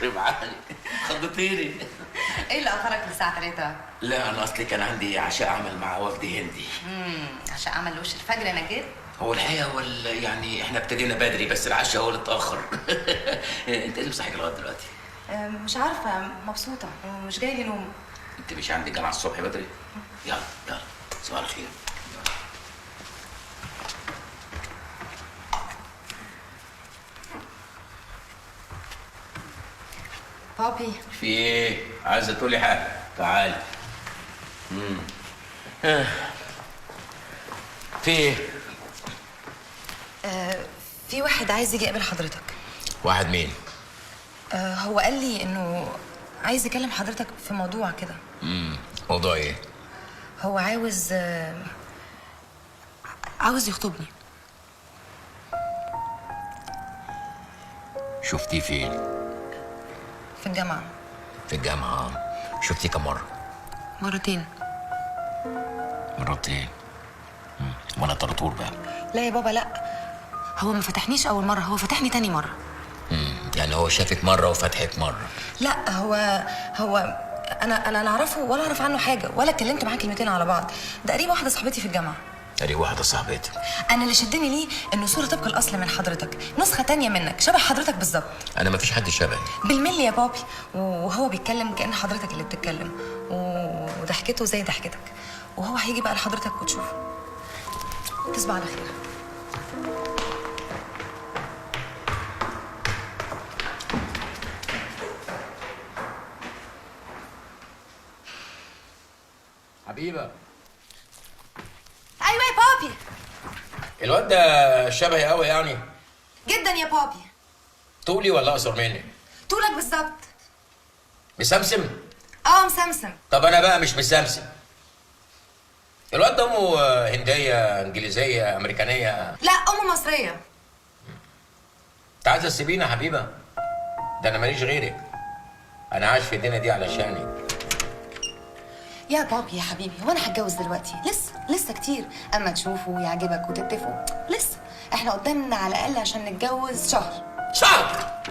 يخرب عقلي، خضتيني. ايه اللي اخرك للساعه 3؟ لا انا اصلي كان عندي عشاء عمل مع وفد هندي. عشان عمل وش الفجر يا نجيب. هو الحقيقه يعني احنا ابتدينا بدري بس العشاء هو اللي اتاخر. انت ايه اللي مصحيك لغايه دلوقتي؟ مش عارفه، مبسوطه ومش جاي لي نوم. انت مش عندك جامعه الصبح بدري؟ يلا يلا صباح الخير. بابي في ايه؟ عايزه تقولي حاجه؟ تعالي. في ايه؟ في واحد عايز يجي يقابل حضرتك. واحد مين؟ هو قال لي انه عايز يكلم حضرتك في موضوع كده. موضوع ايه؟ هو عاوز يخطبني. شفتيه فين؟ في الجامعة. في الجامعة. شفتيه كم مرة؟ مرتين. مرتين. وانا طرطور بقى. لا يا بابا لا، هو ما فتحنيش اول مرة، هو فتحني تاني مرة. يعني هو شافك مرة وفتحك مرة؟ لا هو انا لا اعرفه ولا اعرف عنه حاجة ولا اتكلمت معاه كلمتين على بعض. ده قريب واحدة صاحبتي في الجامعة. قريب واحدة صاحبتي. انا اللي شدني ليه انه صورة طبق الاصل من حضرتك، نسخة تانية منك شبه حضرتك بالظبط. انا مفيش حد شبهي بالملي يا بابي، وهو بيتكلم كأن حضرتك اللي بتتكلم، وضحكته زي ضحكتك، وهو هيجي بقى لحضرتك وتشوفه. تصبح على خير. حبيبة. ايوه يا بابي. الواد ده شبهي قوي يعني؟ جدا يا بابي. طولي ولا اقصر مني؟ طولك بالظبط. مسمسم؟ مسمسم. طب انا بقى مش مسمسم. الواد ده امه هنديه انجليزيه امريكانيه؟ لا امه مصريه. انت عايزه تسيبيني يا حبيبه؟ ده انا ماليش غيرك، انا عايش في الدنيا دي علشانك. يا بابي يا حبيبي، هو انا هتجوز دلوقتي؟ لسه كتير، اما تشوفه ويعجبك وتتفقوا لسه. احنا قدامنا على الاقل عشان نتجوز شهر. شهر؟